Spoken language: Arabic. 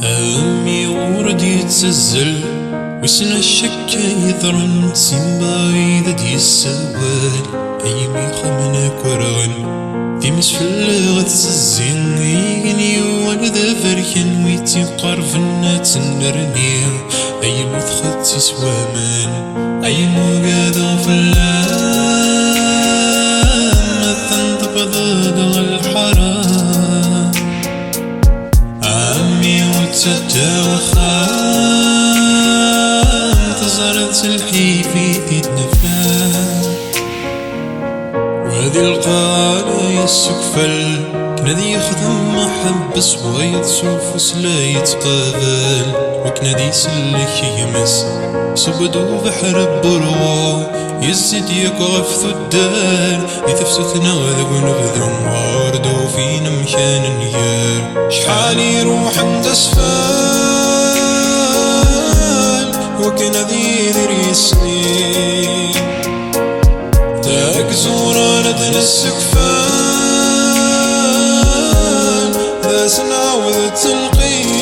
أمي ورد يتسزل وسنا الشك يثرن سيمبا إذا دي السوال أيمي خمنك ورغن في مسفل غتسزين يغني والذا فركن ويتي قرفنا تنرني أي مثخت سوامان أي مقاذا فلان ما تنطبض الحرام عمي وتتوخان تزرت الحي في تدنفان وهذي القالة يسكفل كنادي يخدم محبس ويتصوف وسلا يتقابل وكنادي يسلك يمس صبدو بحر برغو يزيد يقف ثدار يتفسثنا وذو نبذو واردو فينا مكان نيار شحال يروح عند اسفال وكنادي يدير يسنين تاك زورا لدن السكفان ذا سنعوذ تلقين